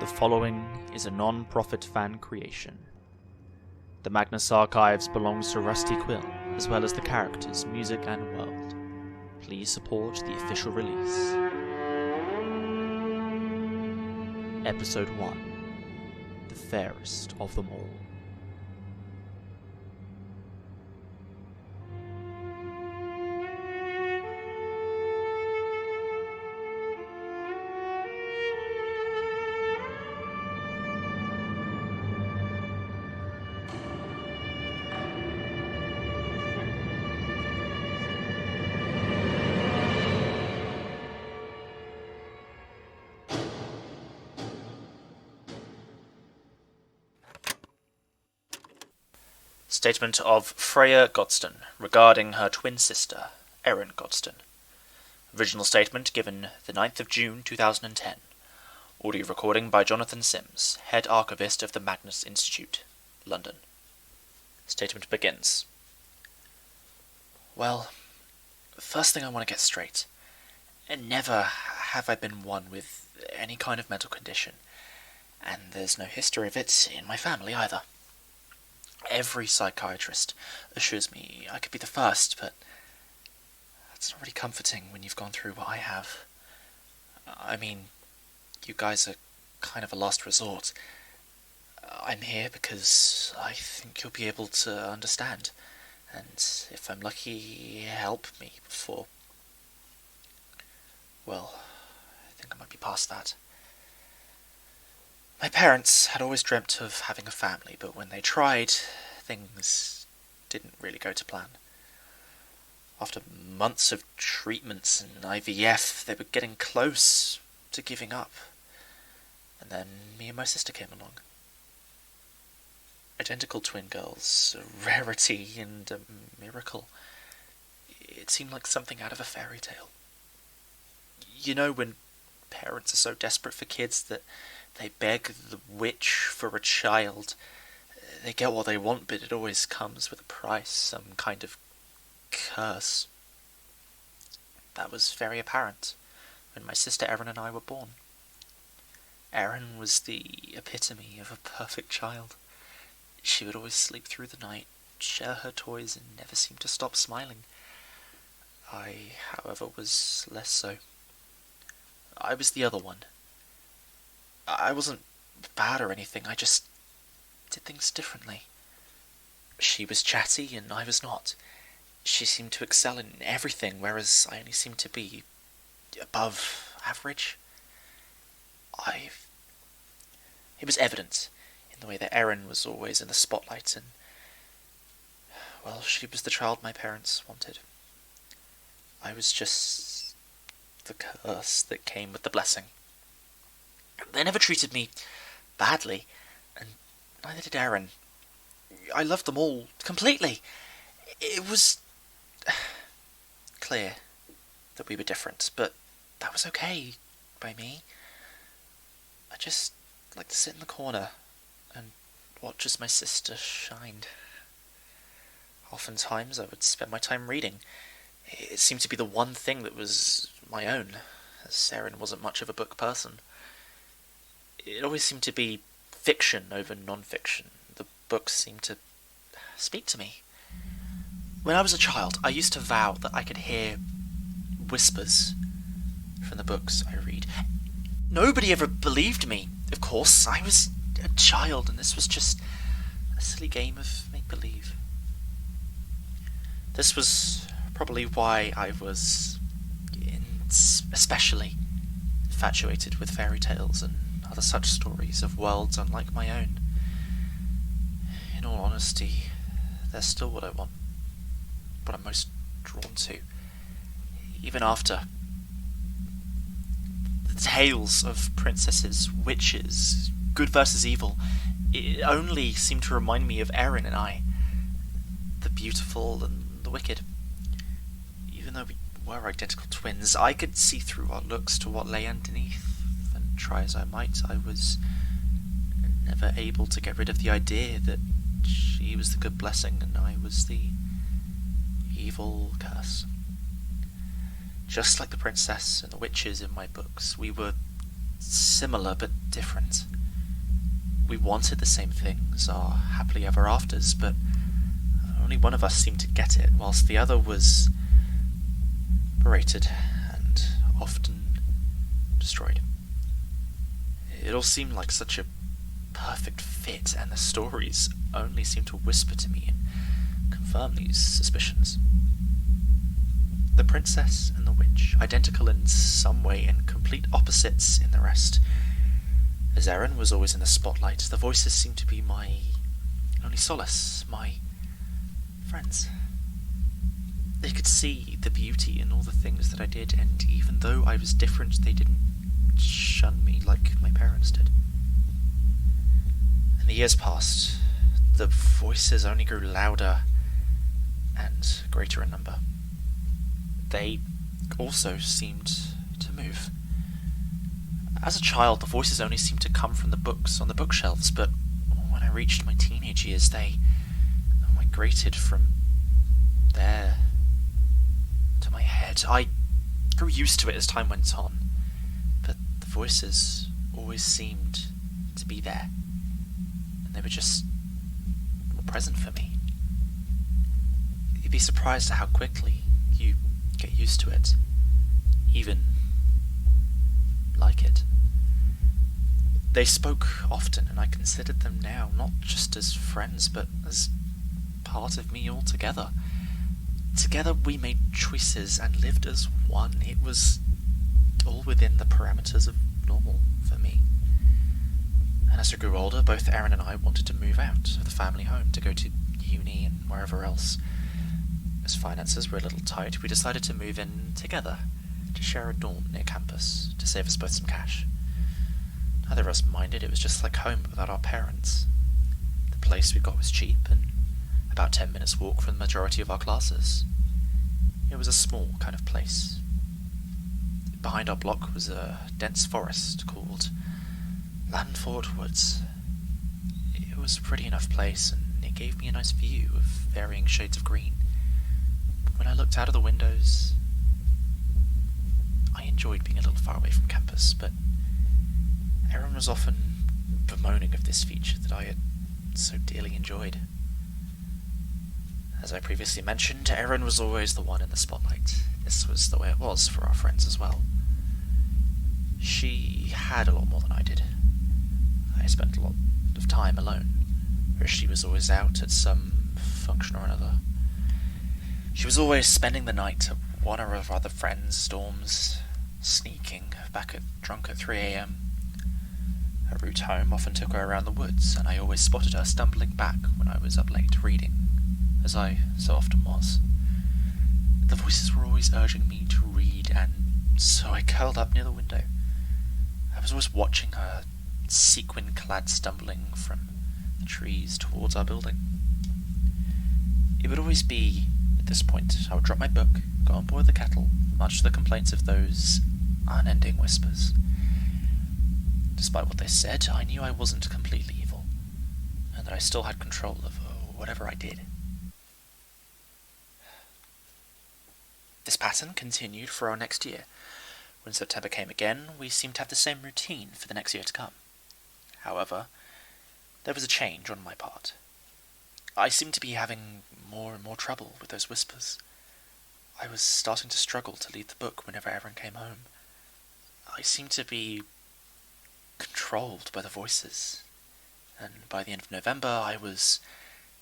The following is a non-profit fan creation. The Magnus Archives belongs to Rusty Quill, as well as the characters, music, and world. Please support the official release. Episode 1. The Fairest of them all. Statement of Freya Godston regarding her twin sister, Erin Godston. Original statement given the 9th of June 2010. Audio recording by Jonathan Sims, Head Archivist of the Magnus Institute, London. Statement begins. Well, first thing I want to get straight. Never have I been one with any kind of mental condition, and there's no history of it in my family either. Every psychiatrist assures me I could be the first, but that's not really comforting when you've gone through what I have. I mean, you guys are kind of a last resort. I'm here because I think you'll be able to understand, and if I'm lucky, help me before... well, I think I might be past that. My parents had always dreamt of having a family, but when they tried, things didn't really go to plan. After months of treatments and IVF, they were getting close to giving up. And then me and my sister came along. Identical twin girls, a rarity and a miracle. It seemed like something out of a fairy tale. You know when parents are so desperate for kids that they beg the witch for a child. They get what they want, but it always comes with a price, some kind of curse. That was very apparent when my sister Erin and I were born. Erin was the epitome of a perfect child. She would always sleep through the night, share her toys, and never seem to stop smiling. I, however, was less so. I was the other one. I wasn't bad or anything, I just did things differently. She was chatty and I was not. She seemed to excel in everything, whereas I only seemed to be above average. It was evident in the way that Erin was always in the spotlight and, well, she was the child my parents wanted. I was just the curse that came with the blessing. They never treated me badly, and neither did Erin. I loved them all completely. It was clear that we were different, but that was okay by me. I just liked to sit in the corner and watch as my sister shined. Oftentimes I would spend my time reading. It seemed to be the one thing that was my own, as Erin wasn't much of a book person. It always seemed to be fiction over non-fiction. The books seemed to speak to me. When I was a child, I used to vow that I could hear whispers from the books I read. Nobody ever believed me, of course. I was a child, and this was just a silly game of make-believe. This was probably why I was especially infatuated with fairy tales and other such stories of worlds unlike my own. In all honesty, they're still what I want, what I'm most drawn to. Even after the tales of princesses, witches, good versus evil, it only seemed to remind me of Erin and I, the beautiful and the wicked. Even though we were identical twins, I could see through our looks to what lay underneath. Try as I might, I was never able to get rid of the idea that she was the good blessing and I was the evil curse. Just like the princess and the witches in my books, we were similar but different. we wanted the same things, our happily ever afters, but only one of us seemed to get it, whilst the other was berated and often destroyed. It all seemed like such a perfect fit, and the stories only seemed to whisper to me and confirm these suspicions. The princess and the witch, identical in some way and complete opposites in the rest. As Erin was always in the spotlight, the voices seemed to be my only solace, my friends. They could see the beauty in all the things that I did, and even though I was different, they didn't shun me like my parents did. And the years passed. The voices only grew louder and greater in number. They also seemed to move. As a child, the voices only seemed to come from the books on the bookshelves, but when I reached my teenage years, they migrated from there to my head. I grew used to it as time went on, but the voices always seemed to be there, and they were just more present for me. You'd be surprised at how quickly you get used to it, even like it. They spoke often, and I considered them now not just as friends, but as part of me altogether. Together we made choices and lived as one. It was all within the parameters of normal for me. And as I grew older, both Erin and I wanted to move out of the family home to go to uni and wherever else. As finances were a little tight, we decided to move in together, to share a dorm near campus, to save us both some cash. Neither of us minded, it was just like home without our parents. The place we got was cheap, and about 10 minutes walk from the majority of our classes. It was a small kind of place. Behind our block was a dense forest called Landford Woods. It was a pretty enough place, and it gave me a nice view of varying shades of green. When I looked out of the windows, I enjoyed being a little far away from campus, but Erin was often bemoaning of this feature that I had so dearly enjoyed. As I previously mentioned, Erin was always the one in the spotlight. This was the way it was for our friends as well. She had a lot more than I did. I spent a lot of time alone, whereas she was always out at some function or another. She was always spending the night at one of her other friends' dorms, sneaking back drunk at 3 a.m. Her route home often took her around the woods, and I always spotted her stumbling back when I was up late reading, as I so often was. The voices were always urging me to read, and so I curled up near the window. I was always watching her, sequin-clad stumbling from the trees towards our building. It would always be, at this point, I would drop my book, go and boil the kettle, much to the complaints of those unending whispers. Despite what they said, I knew I wasn't completely evil, and that I still had control of whatever I did. This pattern continued for our next year. When September came again, we seemed to have the same routine for the next year to come. However, there was a change on my part. I seemed to be having more and more trouble with those whispers. I was starting to struggle to leave the book whenever Erin came home. I seemed to be controlled by the voices, and by the end of November I was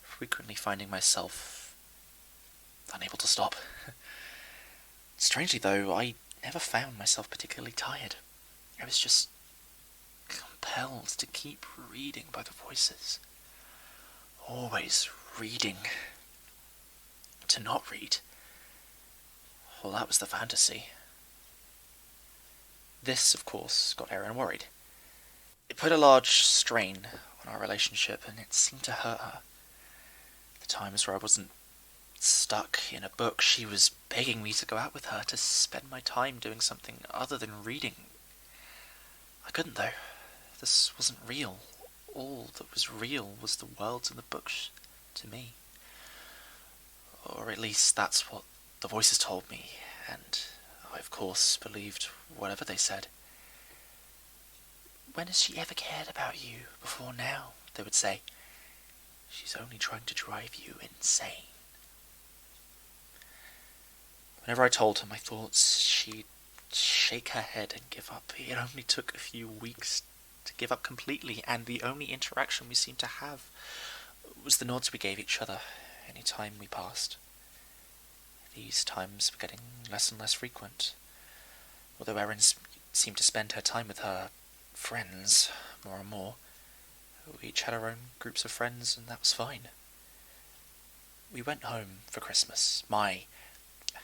frequently finding myself unable to stop. Strangely though, I never found myself particularly tired. I was just compelled to keep reading by the voices. Always reading. To not read, well, that was the fantasy. This, of course, got Erin worried. It put a large strain on our relationship, and it seemed to hurt her. The times where I wasn't stuck in a book, she was begging me to go out with her, to spend my time doing something other than reading. I couldn't, though. This wasn't real. All that was real was the worlds in the books to me. Or at least that's what the voices told me, and I of course believed whatever they said. when has she ever cared about you before now? They would say. She's only trying to drive you insane. Whenever I told her my thoughts, she'd shake her head and give up. It only took a few weeks to give up completely, and the only interaction we seemed to have was the nods we gave each other any time we passed. These times were getting less and less frequent, although Erin seemed to spend her time with her friends more and more. We each had our own groups of friends, and that was fine. We went home for Christmas. My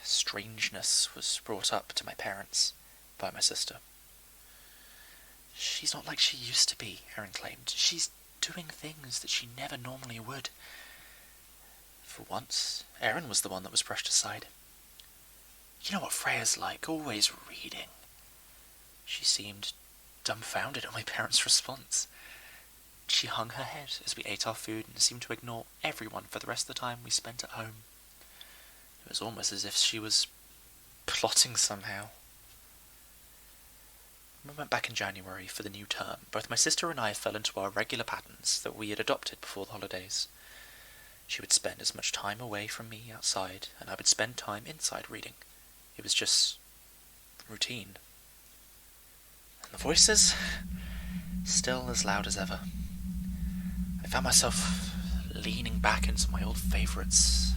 strangeness was brought up to my parents by my sister. She's not like she used to be, Erin claimed. She's doing things that she never normally would. For once, Erin was the one that was brushed aside. You know what Freya's like, always reading. She seemed dumbfounded at my parents' response. She hung her head as we ate our food and seemed to ignore everyone for the rest of the time we spent at home. It was almost as if she was plotting somehow. When we went back in January for the new term, both my sister and I fell into our regular patterns that we had adopted before the holidays. She would spend as much time away from me outside, and I would spend time inside reading. It was just routine. And the voices? Still as loud as ever. I found myself leaning back into my old favourites,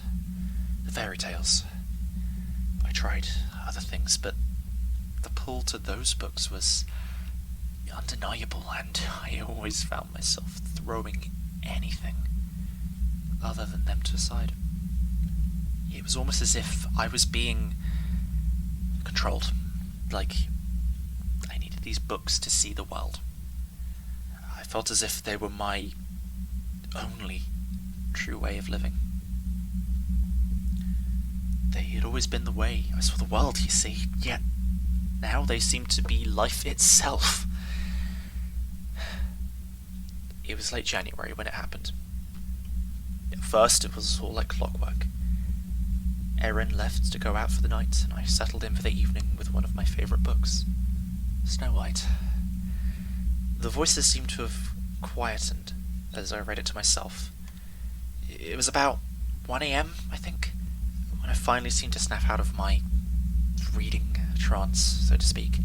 the fairy tales. I tried other things, but the pull to those books was undeniable, and I always found myself throwing anything other than them to the side. It was almost as if I was being controlled, like I needed these books to see the world. I felt as if they were my only true way of living. They had always been the way I saw the world, you see, yet now they seemed to be life itself. It was late January when it happened. At first it was all like clockwork. Erin left to go out for the night, and I settled in for the evening with one of my favourite books, Snow White. The voices seemed to have quietened as I read it to myself. It was about 1 a.m, I think, when I finally seemed to snap out of my reading trance, so to speak.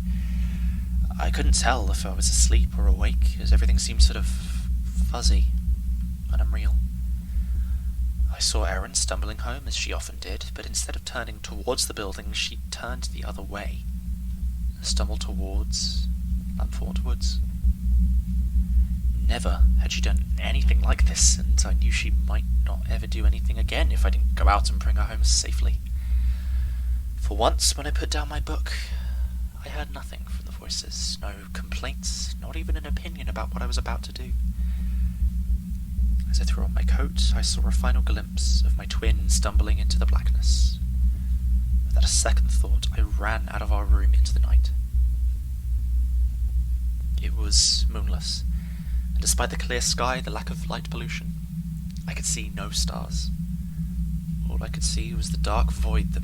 I couldn't tell if I was asleep or awake, as everything seemed sort of fuzzy and unreal. I saw Erin stumbling home, as she often did, but instead of turning towards the building, she turned the other way, and stumbled towards Lampford Woods. Never had she done anything like this, and I knew she might not ever do anything again if I didn't go out and bring her home safely. For once, when I put down my book, I heard nothing from the voices, no complaints, not even an opinion about what I was about to do. As I threw on my coat, I saw a final glimpse of my twin stumbling into the blackness. Without a second thought, I ran out of our room into the night. It was moonless, and despite the clear sky, the lack of light pollution, I could see no stars. All I could see was the dark void that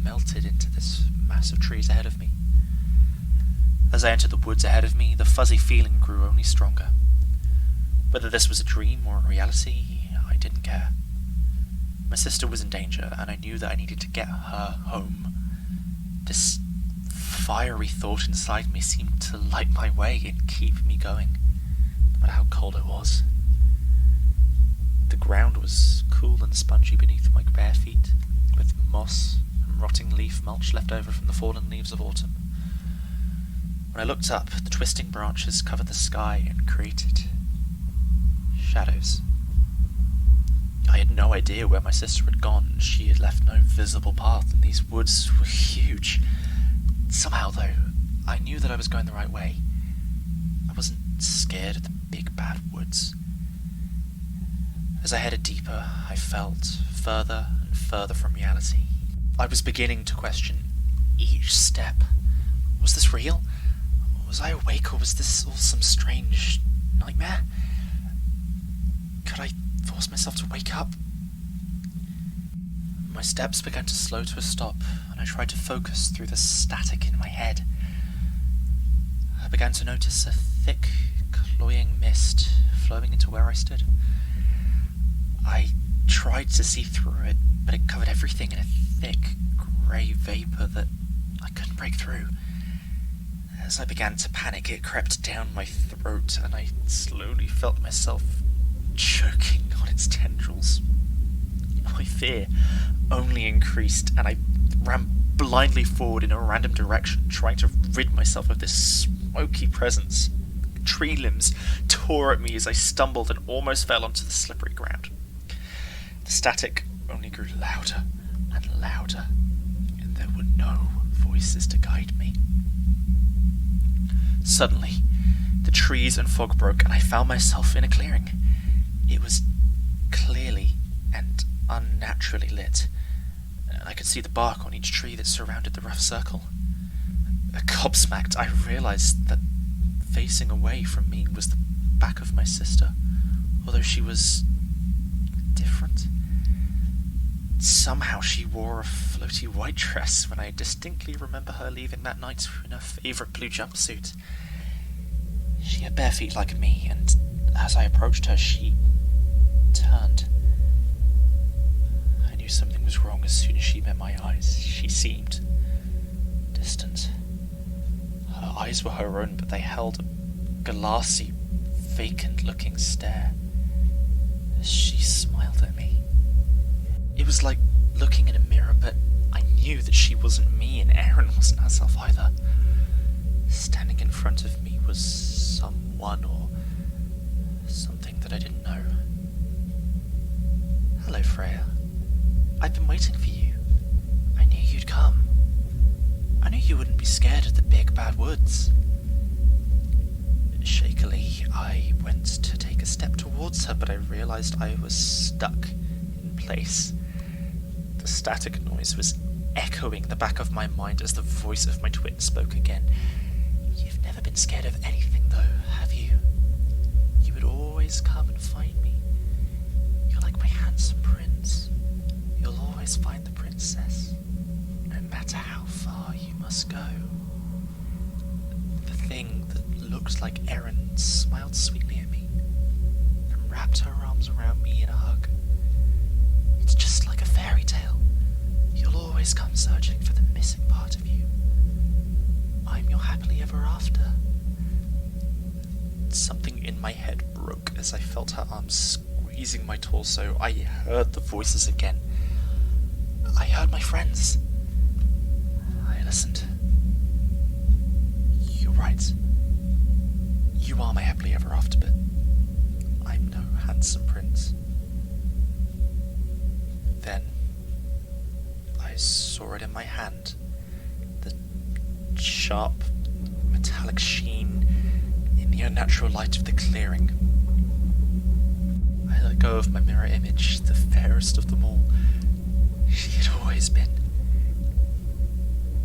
melted into this mass of trees ahead of me. As I entered the woods ahead of me, the fuzzy feeling grew only stronger. Whether this was a dream or a reality, I didn't care. My sister was in danger, and I knew that I needed to get her home. This fiery thought inside me seemed to light my way and keep me going, no matter how cold it was. The ground was cool and spongy beneath my bare feet, with moss and rotting leaf mulch left over from the fallen leaves of autumn. When I looked up, the twisting branches covered the sky and created shadows. I had no idea where my sister had gone. She had left no visible path, and these woods were huge. Somehow, though, I knew that I was going the right way. I wasn't scared of the big bad woods. As I headed deeper, I felt further and further from reality. I was beginning to question each step. Was this real? Was I awake, or was this all some strange nightmare? Could I force myself to wake up? My steps began to slow to a stop, and I tried to focus through the static in my head. I began to notice a thick, cloying mist flowing into where I stood. I tried to see through it, but it covered everything in a thick, grey vapour that I couldn't break through. As I began to panic, it crept down my throat, and I slowly felt myself choking on its tendrils. My fear only increased, and I ran blindly forward in a random direction, trying to rid myself of this smoky presence. Tree limbs tore at me as I stumbled and almost fell onto the slippery ground. The static only grew louder and louder, and there were no voices to guide me. Suddenly, the trees and fog broke, and I found myself in a clearing. It was clearly and unnaturally lit. I could see the bark on each tree that surrounded the rough circle. Gobsmacked, I realized that facing away from me was the back of my sister, although she was different. Somehow she wore a floaty white dress when I distinctly remember her leaving that night in her favourite blue jumpsuit. She had bare feet like me, and as I approached her, she turned. I knew something was wrong as soon as she met my eyes. She seemed distant. Her eyes were her own, but they held a glassy, vacant-looking stare as she smiled at me. It was like looking in a mirror, but I knew that she wasn't me and Erin wasn't herself either. Standing in front of me was someone or something that I didn't know. Hello, Freya. I've been waiting for you. I knew you'd come. I knew you wouldn't be scared of the big bad woods. Shakily, I went to take a step towards her, but I realized I was stuck in place. The static noise was echoing the back of my mind as the voice of my twin spoke again. You've never been scared of anything, though, have you? You would always come and find me. You're like my handsome prince. You'll always find the princess, no matter how far you must go. The thing that looked like Erin smiled sweetly at me and wrapped her arms around me in a hug. It's just like a fairy tale. You'll always come searching for the missing part of you. I'm your happily ever after. Something in my head broke as I felt her arms squeezing my torso. I heard the voices again. I heard my friends. I listened. You're right. You are my happily ever after, but I'm no handsome prince. Then I saw it in my hand. The sharp, metallic sheen in the unnatural light of the clearing. I let go of my mirror image, the fairest of them all. She had always been.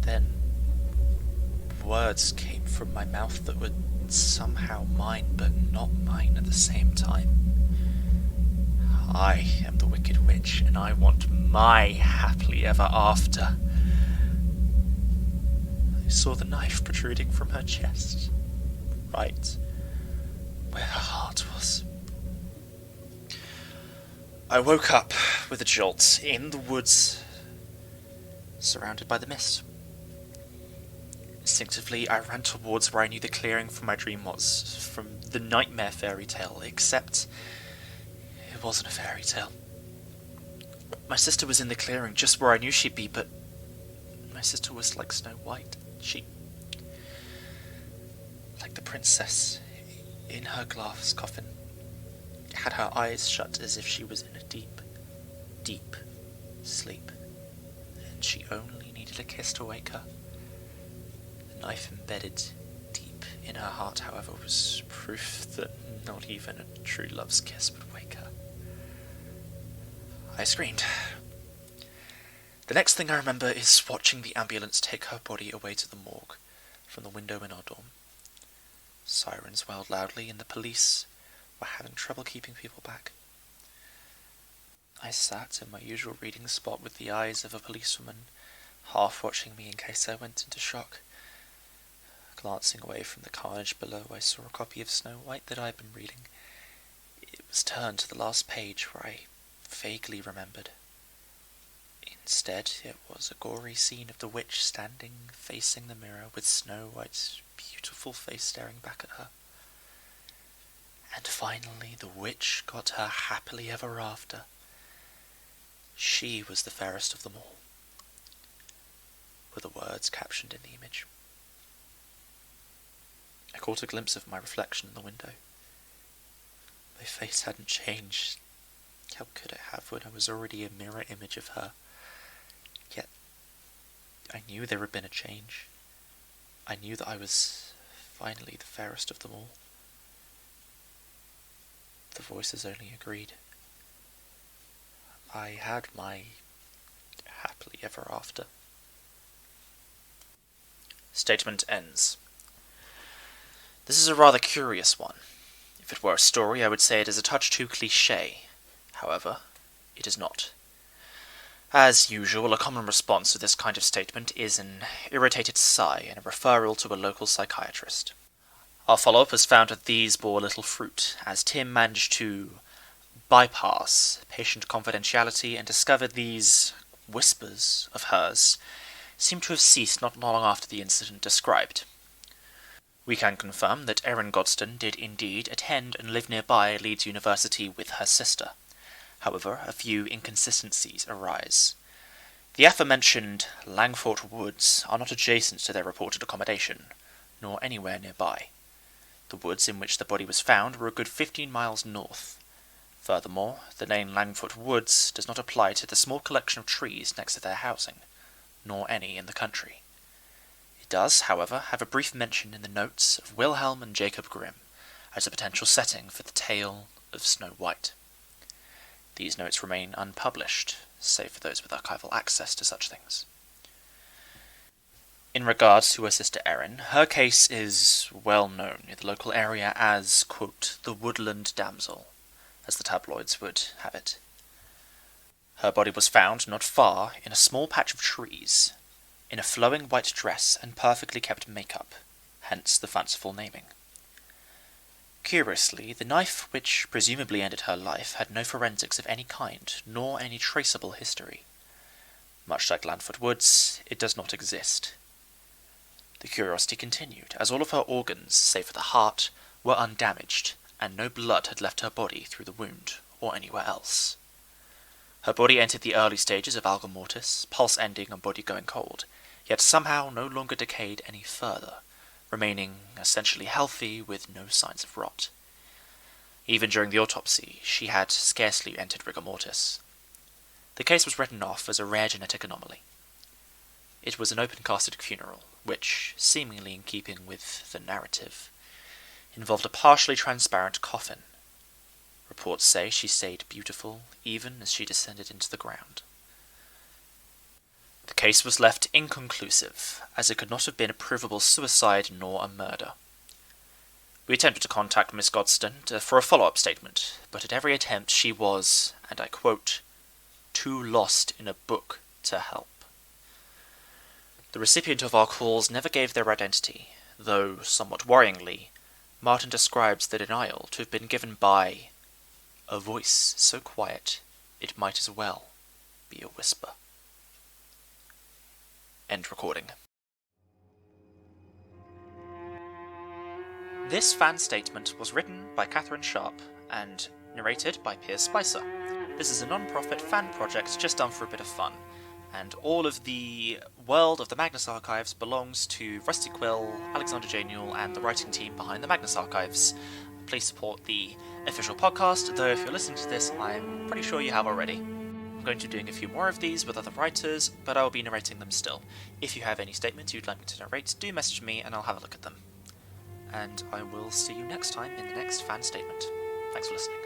Then words came from my mouth that were somehow mine, but not mine at the same time. I am the Wicked Witch, and I want my happily ever after. I saw the knife protruding from her chest, right where her heart was. I woke up with a jolt in the woods, surrounded by the mist. Instinctively, I ran towards where I knew the clearing from my dream was, from the nightmare fairy tale, except it wasn't a fairy tale. My sister was in the clearing, just where I knew she'd be, but my sister was like Snow White. She, like the princess in her glass coffin, had her eyes shut as if she was in a deep, deep sleep, and she only needed a kiss to wake her. The knife embedded deep in her heart, however, was proof that not even a true love's kiss would wake her. I screamed. The next thing I remember is watching the ambulance take her body away to the morgue from the window in our dorm. Sirens wailed loudly, and the police were having trouble keeping people back. I sat in my usual reading spot with the eyes of a policewoman half watching me in case I went into shock. Glancing away from the carnage below, I saw a copy of Snow White that I had been reading. It was turned to the last page where I vaguely remembered. Instead, it was a gory scene of the witch standing facing the mirror with Snow White's beautiful face staring back at her. And finally the witch got her happily ever after. She was the fairest of them all, were the words captioned in the image. I caught a glimpse of my reflection in the window. My face hadn't changed. How could it have when I was already a mirror image of her? Yet I knew there had been a change. I knew that I was finally the fairest of them all. The voices only agreed. I had my happily ever after. Statement ends. This is a rather curious one. If it were a story, I would say it is a touch too cliché. However, it is not. As usual, a common response to this kind of statement is an irritated sigh and a referral to a local psychiatrist. Our follow-up has found that these bore little fruit, as Tim managed to bypass patient confidentiality and discovered these whispers of hers seem to have ceased not long after the incident described. We can confirm that Erin Godston did indeed attend and live nearby Leeds University with her sister. However, a few inconsistencies arise. The aforementioned Langford Woods are not adjacent to their reported accommodation, nor anywhere nearby. The woods in which the body was found were a good 15 miles north. Furthermore, the name Langford Woods does not apply to the small collection of trees next to their housing, nor any in the country. It does, however, have a brief mention in the notes of Wilhelm and Jacob Grimm as a potential setting for the tale of Snow White. These notes remain unpublished, save for those with archival access to such things. In regards to her sister Erin, her case is well known in the local area as, quote, the Woodland Damsel, as the tabloids would have it. Her body was found not far in a small patch of trees, in a flowing white dress and perfectly kept makeup, hence the fanciful naming. Curiously, the knife which presumably ended her life had no forensics of any kind, nor any traceable history. Much like Langford Woods, it does not exist. The curiosity continued, as all of her organs, save for the heart, were undamaged, and no blood had left her body through the wound, or anywhere else. Her body entered the early stages of algor mortis, pulse ending and body going cold, yet somehow no longer decayed any further, remaining essentially healthy with no signs of rot. Even during the autopsy, she had scarcely entered rigor mortis. The case was written off as a rare genetic anomaly. It was an open-casket funeral, which, seemingly in keeping with the narrative, involved a partially transparent coffin. Reports say she stayed beautiful even as she descended into the ground. The case was left inconclusive, as it could not have been a provable suicide nor a murder. We attempted to contact Miss Godston for a follow-up statement, but at every attempt she was, and I quote, too lost in a book to help. The recipient of our calls never gave their identity, though, somewhat worryingly, Martin describes the denial to have been given by a voice so quiet it might as well be a whisper. End recording. This fan statement was written by Catherine Sharp and narrated by Piers Spicer. This is a non-profit fan project just done for a bit of fun, and all of the world of the Magnus Archives belongs to Rusty Quill, Alexander J. Newell, and the writing team behind the Magnus Archives. Please support the official podcast, though if you're listening to this, I'm pretty sure you have already. I'm going to be doing a few more of these with other writers, but I'll be narrating them still. If you have any statements you'd like me to narrate, do message me and I'll have a look at them. And I will see you next time in the next fan statement. Thanks for listening.